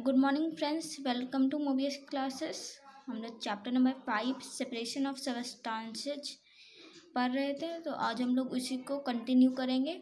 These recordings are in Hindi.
Good morning friends, welcome to Mobius classes. हम लोग chapter number 5 separation of substances पढ़ रहे थे, तो आज हम लोग उसी को कंटिन्यू करेंगे।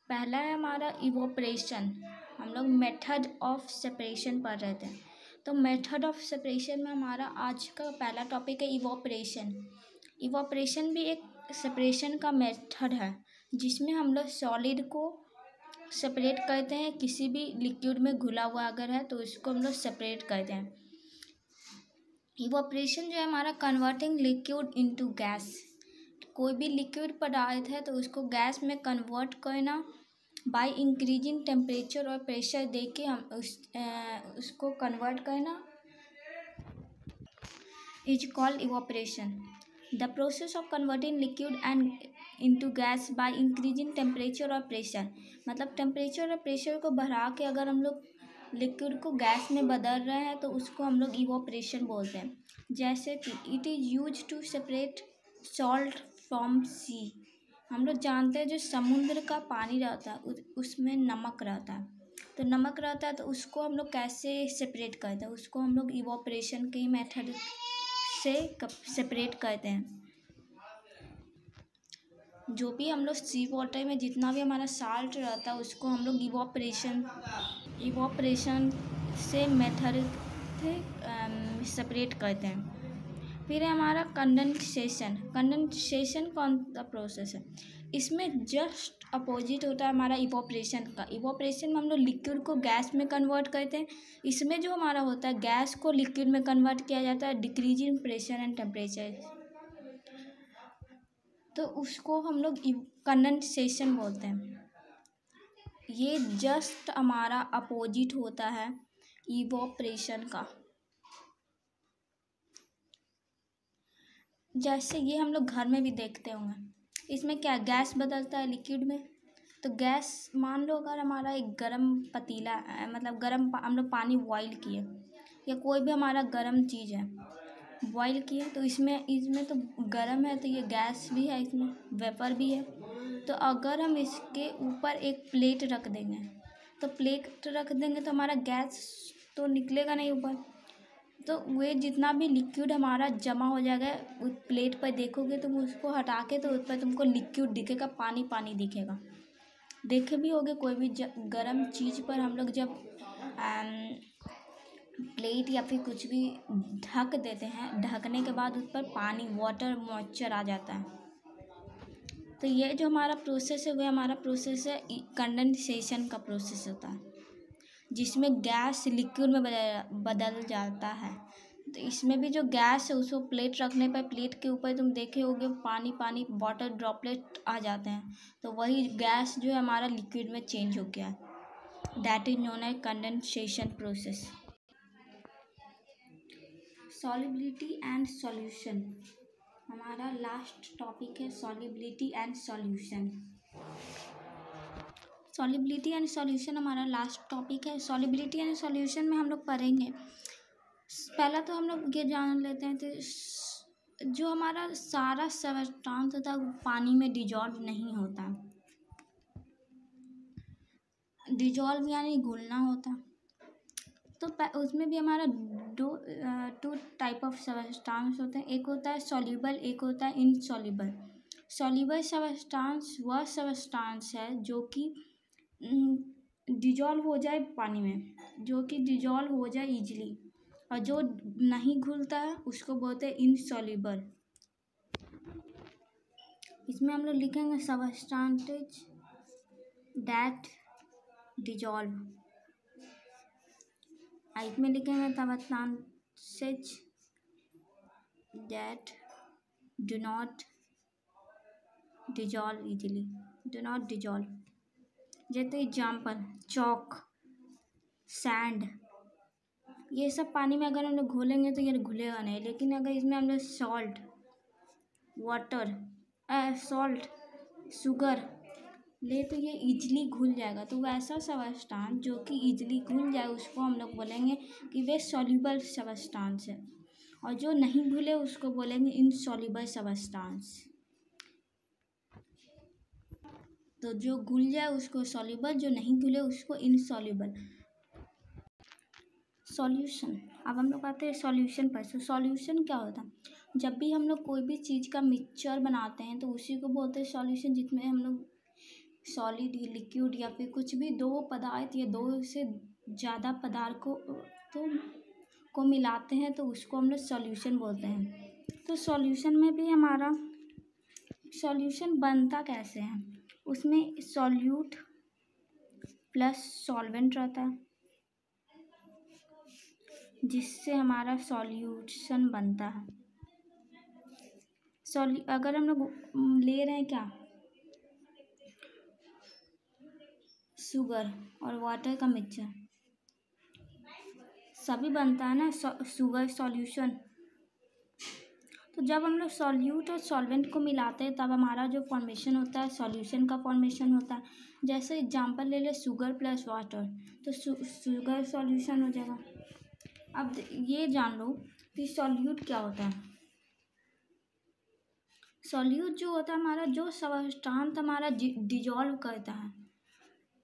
पहला है हमारा इवोपरेशन। हम लोग मेथड ऑफ सेपरेशन पढ़ रहे थे, तो मेथड ऑफ सेपरेशन में हमारा आज का पहला टॉपिक है इवोपरेशन। इवोपरेशन भी एक सेपरेशन का मेथड है, जिसमें हम लोग सॉलिड को सेपरेट करते हैं। किसी भी लिक्विड में घुला हुआ अगर है तो इसको हम लोग सेपरेट करते हैं। इवोपरेशन जो है हमारा कन्वर्टिंग लिक्विड इनटू गैस। कोई भी लिक्विड पदार्थ है तो उसको गैस में कन्वर्ट करना बाय इंक्रीजिंग टेम्परेचर और प्रेशर दे के हम उसको कन्वर्ट करना is called evaporation. The process of converting liquid and into gas by increasing temperature और प्रेशर, मतलब टेम्परेचर और प्रेशर को बढ़ा के अगर हम लोग लिक्विड को गैस में बदल रहे हैं तो उसको हम लोग इवोपरेशन बोलते हैं। जैसे कि it is use to separate salt from sea. हम लोग जानते हैं जो समुद्र का पानी रहता है उसमें नमक रहता है, तो नमक रहता है तो उसको हम लोग कैसे सेपरेट करते हैं, उसको हम लोग इवोपरेशन के मेथड से सेपरेट करते हैं। जो भी हम लोग सी वाटर में जितना भी हमारा साल्ट रहता है उसको हम लोग इवोपरेशन से मेथड से सेपरेट करते हैं। फिर है हमारा कंडेंसेशन। कंडेंसेशन कौन सा प्रोसेस है? इसमें जस्ट अपोजिट होता है हमारा इवोपरेशन का। इवोपरेशन में हम लोग लिक्विड को गैस में कन्वर्ट करते हैं। इसमें जो हमारा होता है गैस को लिक्विड में कन्वर्ट किया जाता है डिक्रीजिंग प्रेशर एंड टेम्परेचर, तो उसको हम लोग कंडेंसेशन बोलते हैं। ये जस्ट हमारा अपोजिट होता है इवोपरेशन का। जैसे ये हम लोग घर में भी देखते होंगे, इसमें क्या गैस बदलता है लिक्विड में। तो गैस मान लो अगर हमारा एक गरम पतीला मतलब गरम हम लोग पानी बॉईल किए या कोई भी हमारा गरम चीज़ है बॉईल किए, तो इसमें तो गरम है तो ये गैस भी है, इसमें वेपर भी है। तो अगर हम इसके ऊपर एक प्लेट रख देंगे तो हमारा गैस तो निकलेगा नहीं ऊपर, तो वे जितना भी लिक्विड हमारा जमा हो जाएगा उस प्लेट पर देखोगे तुम उसको हटा के तो उस पर तुमको लिक्विड दिखेगा, पानी पानी दिखेगा। देखे भी होगे कोई भी गरम चीज़ पर हम लोग जब प्लेट या फिर कुछ भी ढक देते हैं, ढकने के बाद उस पर पानी वाटर मॉइस्चर आ जाता है। तो ये जो हमारा प्रोसेस है वह हमारा प्रोसेस है कंडेंसेशन का प्रोसेस होता है, जिसमें गैस लिक्विड में बदल जाता है। तो इसमें भी जो गैस है उसको प्लेट रखने पर प्लेट के ऊपर तुम देखे होगे पानी पानी वाटर ड्रॉपलेट आ जाते हैं, तो वही गैस जो है हमारा लिक्विड में चेंज हो गया है। That is known as condensation process. Solubility and solution हमारा लास्ट टॉपिक है। Solubility and solution. Solubility and solution हमारा लास्ट टॉपिक है। सॉल्युबिलिटी एंड सॉल्यूशन में हम लोग पढ़ेंगे, पहला तो हम लोग ये जान लेते हैं तो जो हमारा सारा सब्सटेंस होता है वो पानी में डिजॉल्व नहीं होता। डिजॉल्व यानी घुलना होता, तो उसमें भी हमारा टू टाइप ऑफ सब्सटेंस होते हैं। एक होता है सॉल्युबल, एक होता है इनसॉल्युबल। सॉल्युबल सब्सटेंस वह सब्सटेंस है जो कि डिजॉल्व हो जाए पानी में, जो कि डिजॉल्व हो जाए इजीली, और जो नहीं घुलता है उसको बोलते हैं इनसॉल्युबल। इसमें हम लोग लिखेंगे सब्सटेंसेस दैट डिजॉल्व, इसमें लिखेंगे substances that do not dissolve easily, do not dissolve. जैसे एग्जाम्पल चॉक, सैंड, ये सब पानी में अगर हम लोग घोलेंगे तो ये घुलेगा नहीं, लेकिन अगर इसमें हम लोग सॉल्ट, वाटर, सॉल्ट, शुगर ले तो ये इजली घुल जाएगा। तो वैसा सब्सटेंस जो कि इजली घुल जाए उसको हम लोग बोलेंगे कि वे सॉल्युबल सब्सटेंस है, और जो नहीं घुले उसको बोलेंगे इनसॉल्युबल सब्सटेंस। तो जो घुल जाए उसको सॉल्युबल, जो नहीं घुले उसको इनसॉल्युबल। सॉल्यूशन। अब हम लोग आते हैं सॉल्यूशन पर। सॉल्यूशन क्या होता है? जब भी हम लोग कोई भी चीज़ का मिक्सचर बनाते हैं तो उसी को बोलते हैं सॉल्यूशन, जिसमें हम लोग सॉलिड, लिक्विड या फिर कुछ भी दो पदार्थ या दो से ज़्यादा पदार्थ को मिलाते हैं तो उसको हम लोग सॉल्यूशन बोलते हैं। तो सॉल्यूशन में भी हमारा सॉल्यूशन बनता कैसे है? उसमें सॉल्यूट प्लस सॉल्वेंट रहता है, जिससे हमारा सॉल्यूशन बनता है। अगर हम लोग ले रहे हैं क्या, शुगर और वाटर का मिक्सचर, सभी बनता है ना शुगर सॉल्यूशन। तो जब हम लोग सॉल्यूट और सॉल्वेंट को मिलाते हैं तब हमारा जो फॉर्मेशन होता है सॉल्यूशन का फॉर्मेशन होता है। जैसे एग्जांपल ले ले, शुगर प्लस वाटर, तो शुगर सॉल्यूशन हो जाएगा। अब ये जान लो कि सॉल्यूट क्या होता है। सॉल्यूट जो होता है हमारा, जो सब्सटेंस हमारा डिजॉल्व करता है,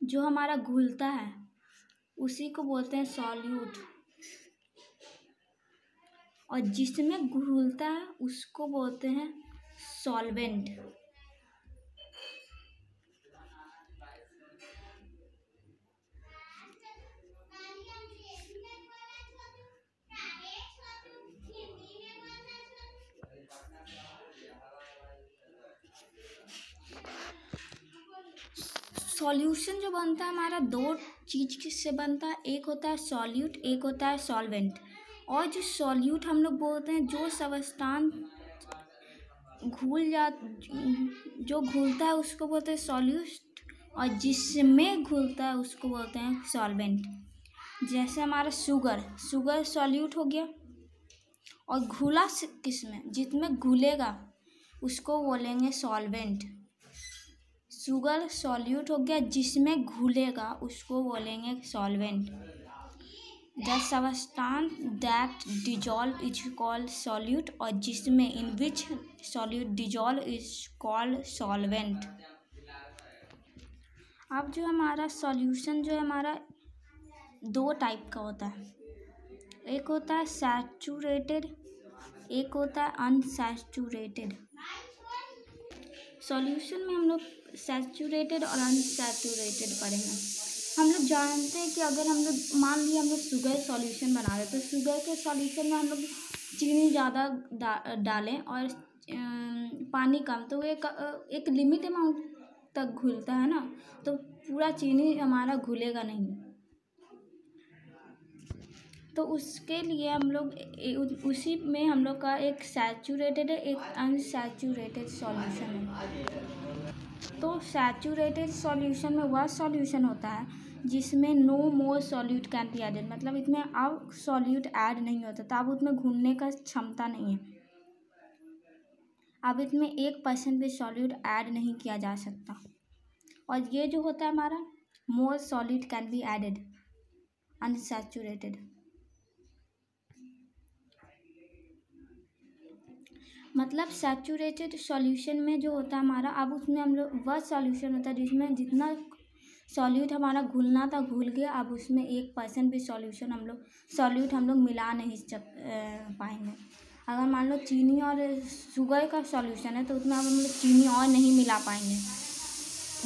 जो हमारा घुलता है, उसी को बोलते हैं सॉल्यूट। और जिसमें घुलता है उसको बोलते हैं सॉल्वेंट। सॉल्यूशन जो बनता है हमारा दो चीज़ से बनता है, एक होता है सॉल्यूट, एक होता है सॉल्वेंट। और जो सॉल्यूट हम लोग बोलते हैं जो सब्सटेंस जो घुलता है उसको बोलते हैं सॉल्यूट, और जिसमें घुलता है उसको बोलते हैं सॉल्वेंट। जैसे हमारा शुगर सॉल्यूट हो गया, और घुला किसमें, जिसमें घुलेगा उसको बोलेंगे सॉल्वेंट। शुगर सॉल्यूट हो गया, जिसमें घुलेगा उसको बोलेंगे solvent. The substance that dissolve is called solute, और जिसमें in which solute dissolve is called solvent. अब जो हमारा सॉल्यूशन जो है हमारा दो टाइप का होता है, एक होता है सैचुरेटेड, एक होता है अनसैचुरेटेड। सॉल्यूशन में हम लोग सैचुरेटेड और अनसैचुरेटेड पढ़ेंगे। हम लोग जानते हैं कि अगर हम लोग मान लिया हम लोग शुगर सॉल्यूशन बना रहे तो शुगर के सॉल्यूशन में हम लोग चीनी ज़्यादा डालें और पानी कम, तो एक लिमिट अमाउंट तक घुलता है ना, तो पूरा चीनी हमारा घुलेगा नहीं। तो उसके लिए हम लोग उसी में हम लोग का एक सैचुरेटेड है, एक अनसैचुरेटेड सॉल्यूशन है। तो सैचुरेटेड सॉल्यूशन में वह सॉल्यूशन होता है जिसमें no more solute can be added, मतलब इसमें अब सॉल्यूट ऐड नहीं होता, तो अब उसमें घुलने का क्षमता नहीं है, अब इसमें 1% भी सॉल्यूट ऐड नहीं किया जा सकता। और ये जो होता है हमारा more solute can be added, unsaturated. मतलब सैचुरेटेड सॉल्यूशन में जो होता है हमारा, अब उसमें हम लोग वह सॉल्यूशन होता है जिसमें जितना सॉल्यूट हमारा घुलना था घुल गया, अब उसमें 1% भी सॉल्यूट हम लोग मिला नहीं पाएंगे। अगर मान लो चीनी और शुगर का सॉल्यूशन है तो उसमें अब हम लोग चीनी और नहीं मिला पाएंगे,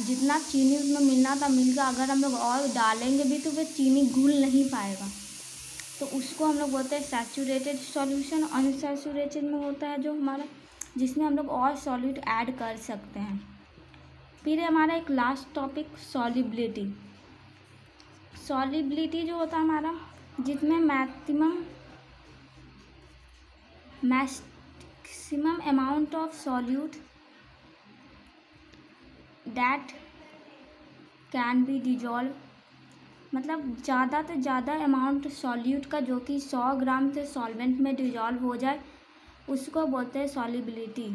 जितना चीनी उसमें मिलना था मिल गया, अगर हम लोग और डालेंगे भी तो वह चीनी घुल नहीं पाएगा, तो उसको हम लोग बोलते हैं सैचुरेटेड सॉल्यूशन। अनसैचुरेटेड में होता है जो हमारा जिसमें हम लोग और सॉल्यूट ऐड कर सकते हैं। फिर हमारा एक लास्ट टॉपिक सॉल्युबिलिटी। सॉल्युबिलिटी जो होता है हमारा जिसमें maximum amount of solute that can be dissolve, मतलब ज़्यादा से ज़्यादा अमाउंट सॉल्यूट का जो कि 100 ग्राम से सॉल्वेंट में डिजॉल्व हो जाए उसको बोलते हैं सॉल्युबिलिटी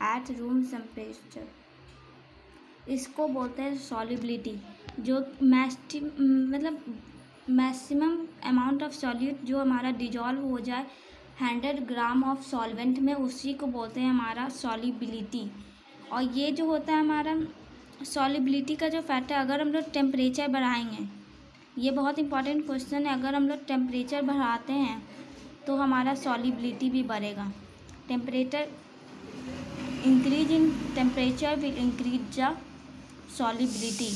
एट रूम टेम्परेचर, इसको बोलते हैं सॉल्युबिलिटी। जो मैक्सिमम अमाउंट ऑफ सॉल्यूट जो हमारा डिजॉल्व हो जाए 100 ग्राम ऑफ सॉल्वेंट में, उसी को बोलते हैं हमारा सॉल्युबिलिटी। और ये जो होता है हमारा सॉल्युबिलिटी का जो फैक्टर, अगर हम लोग टेम्परेचर बढ़ाएंगे ये बहुत इंपॉर्टेंट क्वेश्चन है। अगर हम लोग टेम्परेचर बढ़ाते हैं तो हमारा सॉल्युबिलिटी भी बढ़ेगा। Temperature increase in temperature will increase the solubility.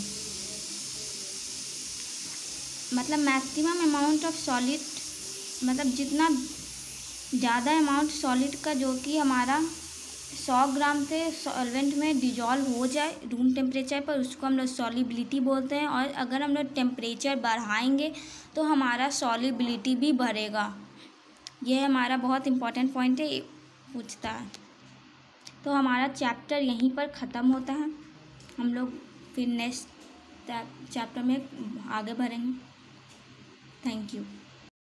मतलब मैक्सिमम अमाउंट ऑफ सॉलिड, मतलब जितना ज़्यादा अमाउंट सॉलिड का जो कि हमारा 100 ग्राम से सॉल्वेंट में डिजॉल्व हो जाए रूम टेम्परेचर पर, उसको हम लोग सॉल्युबिलिटी बोलते हैं। और अगर हम लोग टेम्परेचर बढ़ाएंगे तो हमारा सॉल्युबिलिटी भी बढ़ेगा। यह हमारा बहुत इम्पोर्टेंट पॉइंट है, पूछता है। तो हमारा चैप्टर यहीं पर ख़त्म होता है। हम लोग फिर नेक्स्ट चैप्टर में आगे बढ़ेंगे। Thank you.